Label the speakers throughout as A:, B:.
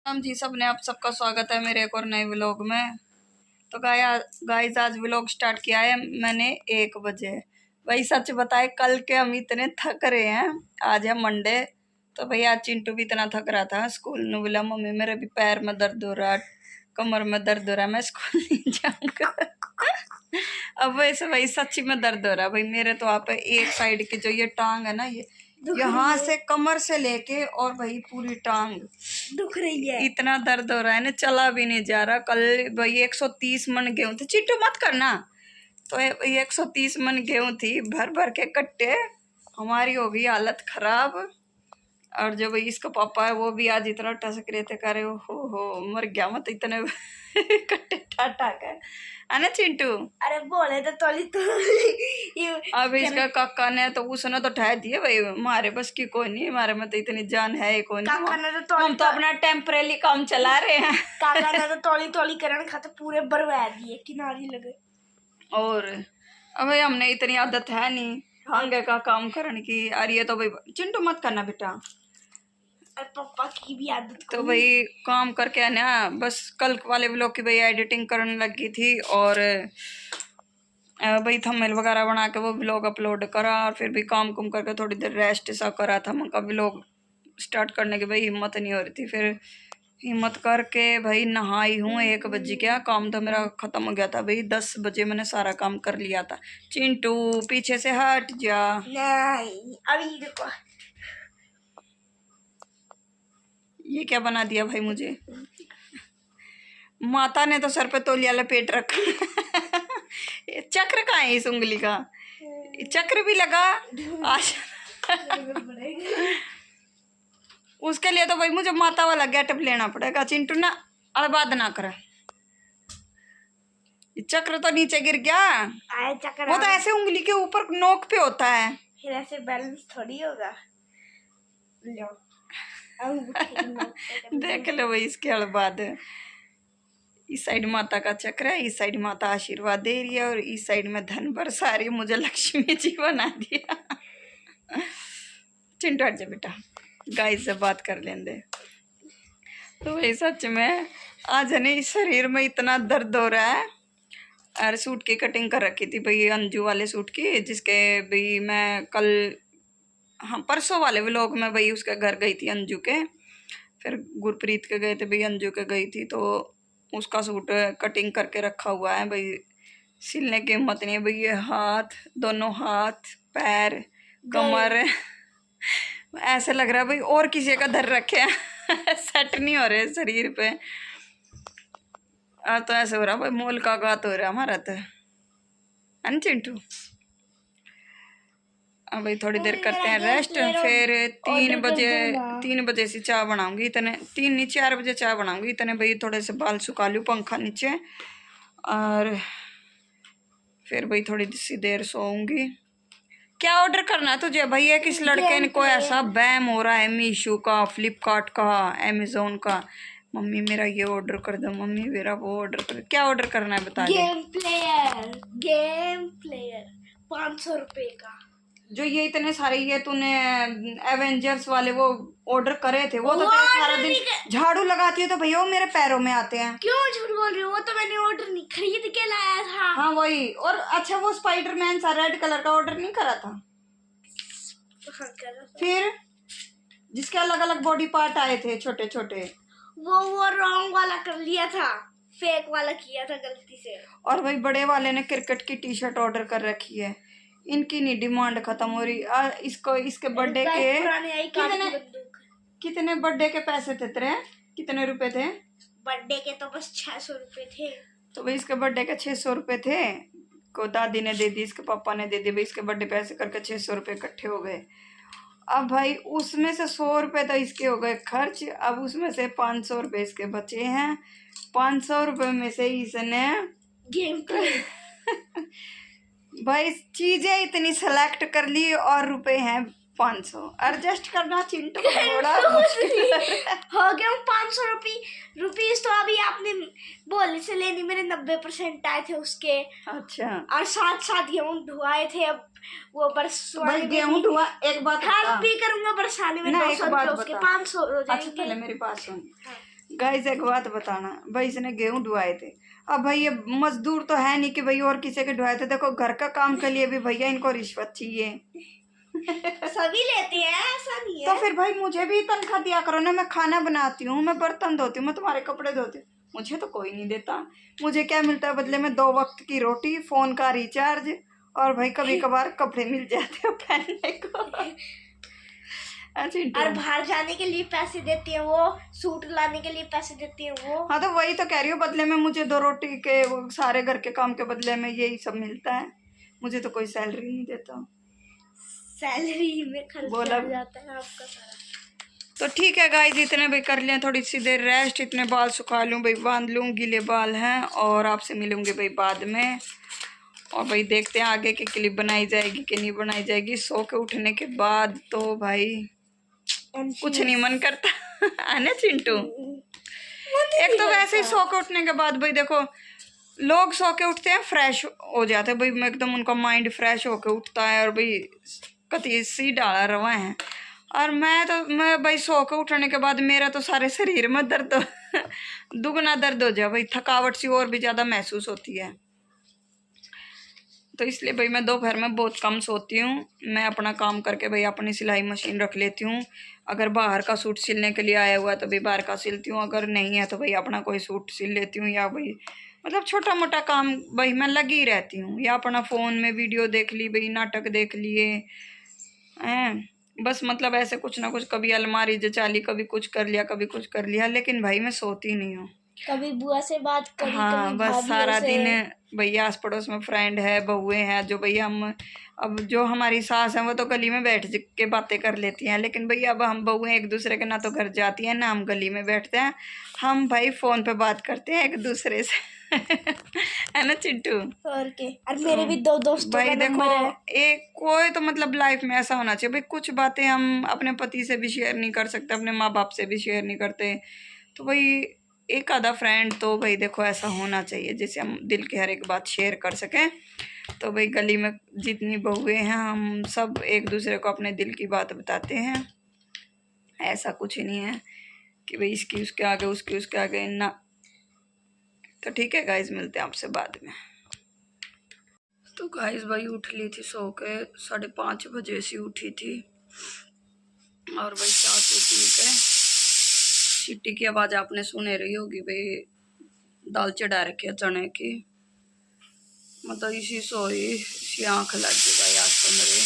A: हम जी सबने आप सबका स्वागत है मेरे एक और नए व्लॉग में। तो गाइस आज व्लॉग स्टार्ट किया है मैंने 1 बजे। भाई सच बताए कल के हम इतने थक रहे हैं। आज है मंडे। तो भाई आज चिंटू भी इतना थक रहा था। स्कूल ने बोला मम्मी मेरे भी पैर में दर्द हो रहा, कमर में दर्द हो रहा, मैं स्कूल नहीं जाऊंगा। अब वैसे भाई सच्ची में दर्द हो रहा भाई मेरे। तो आप एक साइड की जो ये टांग है ना, ये यहाँ से कमर से लेके और भाई पूरी टांग दुख रही है। इतना दर्द हो रहा है ना, चला भी नहीं जा रहा। कल भाई 130 मन गेहूं थे। चिट्टू मत करना। तो 130 मन गेहूं थी, भर भर के कट्टे। हमारी हो गई हालत खराब। और जो भाई इसका पापा है वो भी आज इतना टसक रहे थे, करे हो मर गया मत इतने कट्टे टाटा कर है ना चिंटू। अरे बोले तो अब इसका काका ने तो उसने तो ठह दिए भाई, हमारे बस की कोई नहीं, हमारे में तो इतनी जान है ही कोई नहीं। हम तो अपना टेम्परेरी काम चला रहे हैं।
B: काका ने तो तोली करन खाते पूरे बर्बाद दिए, किनारी लगे।
A: और अब हमने इतनी आदत है नहीं हंगे का काम करने की। और ये तो भाई चिंटू मत करना बेटा,
B: पापा की भी आदत।
A: तो भाई काम करके है ना, बस कल वाले व्लॉग की भाई एडिटिंग करने लगी थी और भाई थंबनेल वगैरह बना के वो व्लॉग अपलोड करा। और फिर भी काम कुम करके थोड़ी देर रेस्ट सा करा था। मैं व्लॉग स्टार्ट करने की भाई हिम्मत नहीं हो रही थी। फिर हिम्मत करके भाई नहाई हूँ। 1 बजे क्या काम तो मेरा ख़त्म हो गया था भाई। 10 बजे मैंने सारा काम कर लिया था। चिंटू पीछे से हट जा।
B: नहीं अभी देखो
A: ये क्या बना दिया भाई मुझे। माता ने तो सर पे तौलिया लपेट रखा। चक्र कहाँ है इस उंगली का, चक्र भी लगा आज। उसके लिए तो भाई मुझे माता वाला गेटअप लेना पड़ेगा। चिंटू ना अलबाद ना करे। चक्र तो नीचे गिर गया। वो तो ऐसे उंगली के ऊपर नोक पे होता है,
B: फिर ऐसे बैलेंस थोड़ी होगा।
A: देख लो भाई इसके अलबाद। इस साइड माता का चक्र है, इस साइड माता आशीर्वाद दे रही है और इस साइड में धन बरसा रही है। मुझे लक्ष्मी जी बना दिया। चिंटू हट जा बेटा, गाइस से बात कर लेंगे। तो भाई सच में आज है नहीं शरीर में इतना दर्द हो रहा है। और सूट की कटिंग कर रखी थी भाई, अंजू वाले सूट की, जिसके भाई मैं कल हाँ परसों वाले व्लॉग में भाई उसके घर गई थी अंजू के। फिर गुरप्रीत के गए थे भाई, अंजू के गई थी। तो उसका सूट कटिंग करके रखा हुआ है भाई, सिलने की हिम्मत नहीं है भाई। ये हाथ, दोनों हाथ, पैर, कमर ऐसे लग रहा है भाई और किसी का धर रखे हैं। सेट नहीं हो रहे शरीर पे। आज तो ऐसे हो रहा भाई मोल का गात हो रहा हमारा तो है ना चिंटू। अब भाई थोड़ी देर करते हैं रेस्ट। फिर 3 बजे से चाय बनाऊंगी। इतने 3 नहीं 4 बजे चाय बनाऊंगी। इतने भाई थोड़े से बाल सुखा लूँ पंखा नीचे। और फिर भाई थोड़ी सी देर सोऊंगी। क्या ऑर्डर करना है तुझे भैया? किस लड़के को ऐसा बैम हो रहा है मीशो का, फ्लिपकार्ट का, अमेजोन का। मम्मी मेरा ये ऑर्डर कर दो, मम्मी मेरा वो ऑर्डर कर। क्या ऑर्डर करना है बता दे।
B: गेम प्लेयर 500 रुपए का।
A: जो ये इतने सारे ये तूने एवेंजर्स वाले वो ऑर्डर करे थे, वो तो तेरे सारा दिन झाड़ू लगाती है तो भैया वो मेरे पैरों में आते हैं।
B: क्यों झूठ बोल रही हो? वो तो मैंने ऑर्डर नहीं खरीद के लाया था।
A: हाँ वही। और अच्छा वो स्पाइडरमैन सा रेड कलर का ऑर्डर नहीं करा था? फिर जिसके अलग अलग बॉडी पार्ट आए थे छोटे छोटे,
B: वो रॉन्ग वाला कर लिया था, फेक वाला किया था गलती से।
A: और भाई बड़े वाले ने क्रिकेट की टी शर्ट ऑर्डर कर रखी है। इनकी नहीं डिमांड खत्म हो रही। इसको इसके बर्थडे के कितने बर्थडे के पैसे थे तेरे? कितने रुपए थे
B: बर्थडे के? तो बस 600 रुपए थे।
A: तो भाई इसके बर्थडे के 600 रुपए थे। को दादी ने दे दी, इसके पापा ने दे दी भाई। इसके बर्थडे पैसे करके 600 रुपए इकट्ठे हो गए। अब भाई उसमें से 100 रुपए तो इसके हो गए खर्च। अब उसमें से 500 रुपए इसके बचे हैं। 500 रुपए में से इसने
B: गेम
A: भाई चीजें इतनी सेलेक्ट कर ली और रुपए हैं 500। एडजस्ट करना चिंटू थोड़ा मुश्किल
B: हो गया। 500 रुपीज तो अभी आपने बोले से लेनी, मेरे 90% आए थे उसके।
A: अच्छा।
B: और साथ साथ गेहूं धुआए थे। अब वो
A: भाई गेहूं धुआ। एक बात
B: हेल्प भी करूंगा बरसाने में।
A: ना एक बात
B: उसके 500 हो जाएंगे।
A: अच्छा पहले मेरी बात सुन। गाइस एक बात बताना भाई, इसने गेहूं ढुआए थे। अब भाई ये मजदूर तो है नहीं कि भाई और किसी के ढुआए थे। देखो घर का काम के लिए भी भैया इनको रिश्वत चाहिए।
B: सभी लेते हैं, ऐसा नहीं
A: तो
B: है।
A: फिर भाई मुझे भी तनख्वाह दिया करो ना। मैं खाना बनाती हूँ, मैं बर्तन धोती हूँ, मैं तुम्हारे कपड़े धोती हूँ, मुझे तो कोई नहीं देता। मुझे क्या मिलता है बदले में? 2 वक्त की रोटी, फोन का रिचार्ज, और भाई कभी कभार कपड़े मिल जाते हैं पहनने को। अच्छा,
B: और बाहर जाने के लिए पैसे देती है वो, सूट लाने के लिए पैसे देती है वो।
A: हाँ तो वही तो कह रही हूँ, बदले में मुझे 2 रोटी के वो सारे घर के काम के बदले में यही सब मिलता है। मुझे तो कोई सैलरी नहीं देता।
B: सैलरी में खर्च
A: बोला
B: किया जाता है आपका सारा।
A: तो ठीक है गाइस, इतने भाई कर लिया थोड़ी सी देर रेस्ट। इतने बाल सुखा लूँ भाई, बांध लूँ, गीले बाल हैं। और आपसे मिलूंगे भाई बाद में। और भाई देखते हैं आगे की क्लिप बनाई जाएगी कि नहीं बनाई जाएगी। सो के उठने के बाद तो भाई कुछ नहीं मन करता। है ना चिंटू? एक तो वैसे ही सो के उठने के बाद भाई देखो, लोग सो के उठते हैं फ्रेश हो जाते हैं भाई, मैं एकदम उनका माइंड फ्रेश होके उठता है और भाई कति सी डाला रवा है। और मैं भाई सो के उठने के बाद मेरा तो सारे शरीर में दर्द दुगना दर्द हो जाए भाई, थकावट सी और भी ज़्यादा महसूस होती है। तो इसलिए भाई मैं दोपहर में बहुत कम सोती हूँ। मैं अपना काम करके भाई अपनी सिलाई मशीन रख लेती हूँ। अगर बाहर का सूट सिलने के लिए आया हुआ है तो भाई बाहर का सिलती हूँ, अगर नहीं है तो भाई अपना कोई सूट सिल लेती हूँ। या भाई मतलब छोटा मोटा काम भाई मैं लगी रहती हूँ। या अपना फ़ोन में वीडियो देख ली भाई, नाटक देख लिए हैं, बस मतलब ऐसे कुछ ना कुछ, कभी अलमारी जचा ली, कभी कुछ कर लिया, कभी कुछ कर लिया। लेकिन भाई मैं सोती नहीं हूँ।
B: कभी बुआ से बात करी,
A: हाँ
B: कभी
A: बस सारा
B: भाभियों से।
A: दिन भैया आस पड़ोस में फ्रेंड है, बहुएं हैं जो भैया हम, अब जो हमारी सास है वो तो गली में बैठ के बातें कर लेती हैं। लेकिन भैया अब हम बहुएं एक दूसरे के ना तो घर जाती हैं ना हम गली में बैठते हैं। हम भाई फोन पे बात करते हैं एक दूसरे से। है ना चिंटू?
B: और के, और मेरे भी 2 दोस्तों
A: भाई
B: का
A: देखो,
B: नंबर है।
A: एक कोई तो मतलब लाइफ में ऐसा होना चाहिए भाई, कुछ बातें हम अपने पति से भी शेयर नहीं कर सकते, अपने माँ बाप से भी शेयर नहीं करते। तो भाई एक आधा फ्रेंड तो भाई देखो ऐसा होना चाहिए जिससे हम दिल की हर एक बात शेयर कर सकें। तो भाई गली में जितनी बहुएं हैं हम सब एक दूसरे को अपने दिल की बात बताते हैं। ऐसा कुछ नहीं है कि भाई इसकी उसके आगे, उसकी उसके आगे ना। तो ठीक है गाइज, मिलते हैं आपसे बाद में। तो गाइस भाई उठ ली थी सो के, 5:30 बजे से उठी थी। और भाई चाय पी के, सीटी की आवाज़ आपने सुने रही होगी भाई, दाल चढ़ा रखी है चने की। मतलब इसी सोई इसी आँख लग गई भाई आज तो मेरे।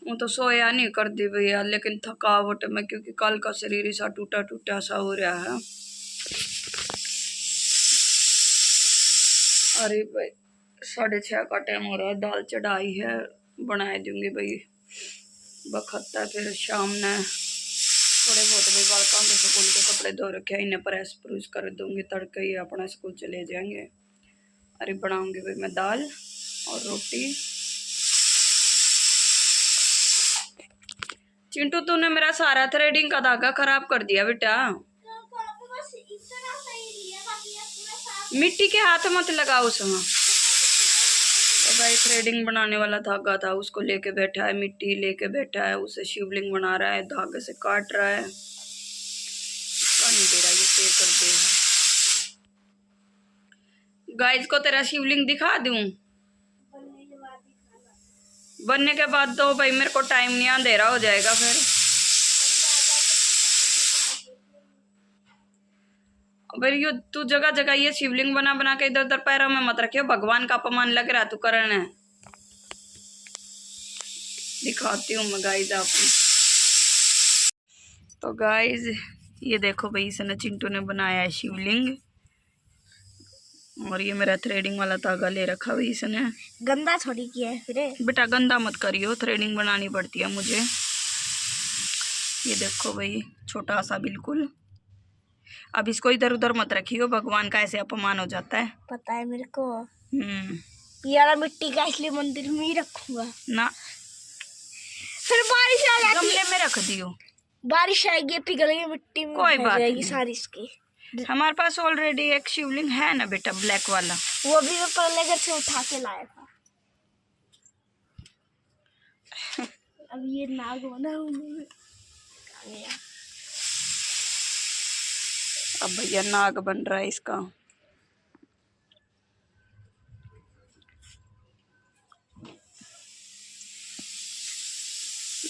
A: वो तो सोया नहीं कर दी भैया, लेकिन थकावट में, क्योंकि कल का शरीर ऐसा टूटा टूटा सा हो रहा है। अरे भाई 6:30 का टाइम हो रहा है, दाल चढ़ाई है, बना दूंगी भाई बखत्ता। फिर शाम ने थोड़े बहुत भाई बालकों के स्कूल के कपड़े धो रखे हैं, इन्हें प्रेस प्रूस कर दूंगी, तड़के ही अपना स्कूल चले जाएंगे। अरे बनाऊंगी भाई मैं दाल और रोटी। चिंटू तूने मेरा सारा थ्रेडिंग का धागा खराब कर दिया बेटा। मिट्टी के हाथ मत लगाओ उसमें। तो भाई थ्रेडिंग बनाने वाला धागा था, उसको लेके बैठा है, मिट्टी लेके बैठा है, उसे शिवलिंग बना रहा है, धागे से काट रहा है। इसका नहीं दे रहा, ये पे कर दे। गाइस को तेरा शिवलिंग दिखा दूं? बनने के बाद तो भाई मेरे को टाइम नहीं अंधेरा हो जाएगा फिर। भाई यो तू जगह जगह ये शिवलिंग बना बना के इधर उधर पैरों में मत रखियो, भगवान का अपमान लग रहा तू करण है। दिखाती हूँ मैं गाइस आपको। तो गाइस ये देखो भाई, इसने चिंटू ने बनाया है शिवलिंग। और ये मेरा थ्रेडिंग वाला धागा ले रखा भाई इसने।
B: गंदा थोड़ी किया है फिर।
A: बेटा गंदा मत करियो, थ्रेडिंग बनानी पड़ती है मुझे। ये देखो भाई छोटा सा बिल्कुल। अब इसको इधर उधर मत रखियो, भगवान का ऐसे अपमान हो जाता है।
B: पता है मेरे को। यार मिट्टी का इसलिए मंदिर में ही रखूंगा
A: ना,
B: फिर बारिश आ जाती है,
A: गमले में रख दियो।
B: बारिश आएगी पिघल गई मिट्टी में,
A: कोई बात
B: जाएगी
A: नहीं।
B: सारी इसकी।
A: हमारे पास ऑलरेडी एक शिवलिंग है ना बेटा, ब्लैक वाला।
B: वो भी मैं पहले घर से उठा के लाया था। अब ये नाग बना
A: अब भैया नाग बन रहा है इसका।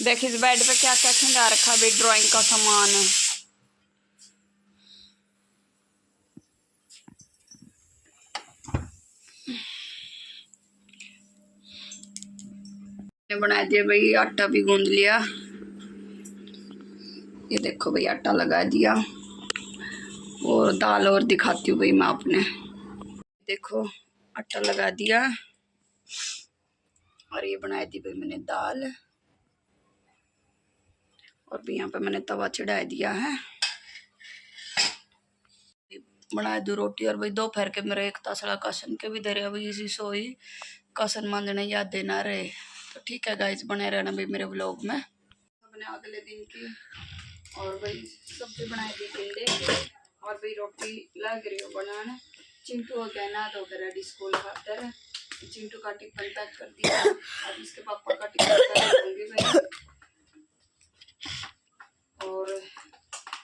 A: देख इस बेड पे क्या क्या खिंगा रखा भाई, ड्राइंग का सामान है। बना दिया भाई, आटा भी गूंद लिया। ये देखो भाई आटा लगा दिया। और दाल और दिखाती हूँ भाई मैं आपने। देखो आटा लगा दिया और ये बनाई दी भाई मैंने दाल। और भी यहाँ पे मैंने तवा चढ़ा दिया है। बनाए दो रोटी। और भाई दोपहर के मेरे एक तसड़ा कसन के भी धरे भाई, इसी सोई कसन मांजने याद देना रहे। तो ठीक है गाइस, बने रहना भाई मेरे व्लॉग में। अपने अगले दिन की और भाई सब्जी बनाई दी टिंडे की। और भाई रोटी लग रही हो बनाने। चिंटू हो गया ना तो रेडी स्कूल खातर। चिंटू का टिफिन पैक कर दिया। अब इसके पापा का टिफिन पैक करूँगी भाई। और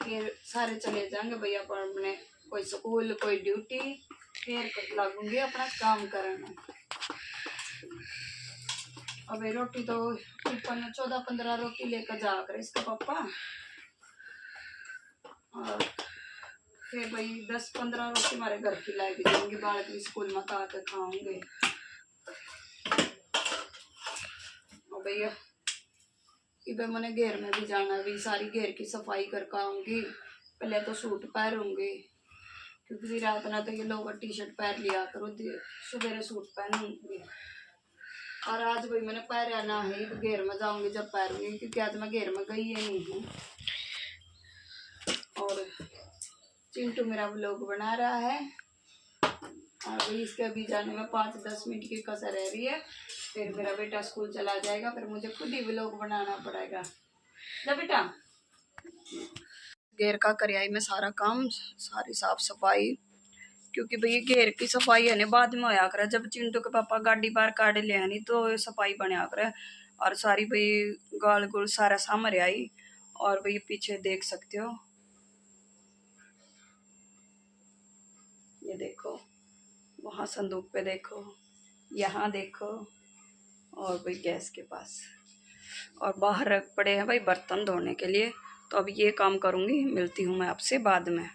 A: फिर सारे चले जाएंगे भैया पर अपने, कोई स्कूल कोई ड्यूटी। फिर लगूंगी अपना काम करना। अब रोटी तो 14-15 रोटी लेकर जा कर इसके पापा। और फिर भाई 10-15 रोटी हमारे घर की लाई जाएंगी। बालक भी स्कूल में आकर खाऊंगे। और भैया इधर मैंने घेर में भी जाना भी, सारी घेर की सफाई करके आऊंगी। पहले तो सूट पहनूंगी क्योंकि रात ना तो ये लोग टी शर्ट पहन लिया करो, सवेरे सूट पहनूंगी। और आज भाई मैंने पहना ना है तो घेर में जाऊंगी जब पहनूंगी, क्योंकि आज मैं घेर में गई ही नहीं हूँ। और चिंटू मेरा व्लॉग बना रहा है। और भाई इसके अभी जाने में 5-10 मिनट की कसर रह रही है। फिर मेरा बेटा स्कूल चला जाएगा, फिर मुझे खुद ही व्लॉग बनाना पड़ेगा। जा बेटा। घेर का करियाई में सारा काम, सारी साफ सफाई। क्योंकि भाई घेर की सफाई है ना बाद में होया करे, जब चिंटू के पापा गाड़ी बाहर काट ले नहीं तो सफाई बना करे। और सारी भाई गाल गुल सारा सामर आई। और भाई पीछे देख सकते हो, ये देखो वहाँ संदूक पे देखो, यहाँ देखो। और भाई गैस के पास और बाहर रख पड़े हैं भाई बर्तन धोने के लिए। तो अब ये काम करूँगी, मिलती हूँ मैं आपसे बाद में।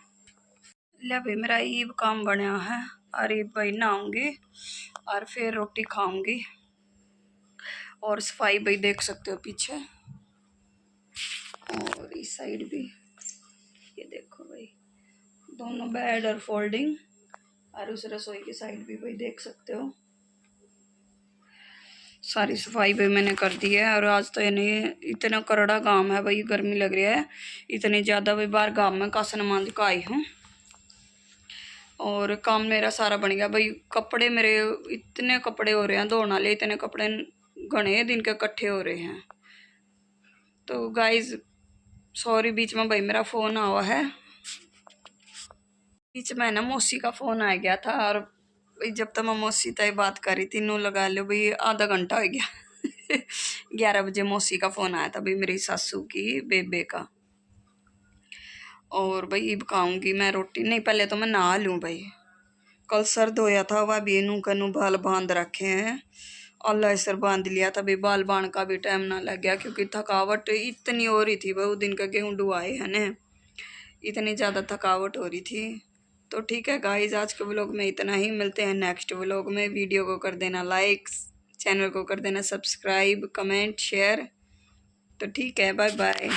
A: ले भाई मेरा ये काम बना है। और ये भाई नहाऊंगी और फिर रोटी खाऊंगी। और सफाई भाई देख सकते हो पीछे, और इस साइड भी ये देखो भाई, दोनों बेड और फोल्डिंग। और उस रसोई की साइड भी भाई देख सकते हो। सारी सफाई भाई मैंने कर दी है। और आज तो यानी इतना करड़ा काम है भाई, गर्मी लग रही है इतनी ज़्यादा भाई। बाहर गाँव में कासन मांझ का आई हूँ और काम मेरा सारा बन गया भाई। कपड़े मेरे इतने कपड़े हो रहे हैं धोने वाले, इतने कपड़े घने दिन के इकट्ठे हो रहे हैं। तो गाइज सॉरी, बीच में भाई मेरा फ़ोन आया है। बीच में ना मौसी का फ़ोन आ गया था। और भाई जब तक मैं मौसी तय बात करी थी नू लगा लो भाई आधा घंटा हो गया। 11 बजे मौसी का फ़ोन आया था भाई मेरी सासू की बेबे का। और भाई अब खाऊंगी मैं रोटी। नहीं पहले तो मैं नहा लूँ भाई, कल सर धोया था वह भी नू कनू बाल बांध रखे हैं। अल्लाह सर बांध लिया था भाई, बाल बांध का भी टाइम ना लग गया क्योंकि थकावट इतनी हो रही थी भाई। वो दिन का गेहूँ डुआए है ना, इतनी ज़्यादा थकावट हो रही थी। तो ठीक है गाइस, आज के व्लॉग में इतना ही। मिलते हैं नेक्स्ट व्लॉग में। वीडियो को कर देना लाइक, चैनल को कर देना सब्सक्राइब, कमेंट शेयर। तो ठीक है, बाय बाय।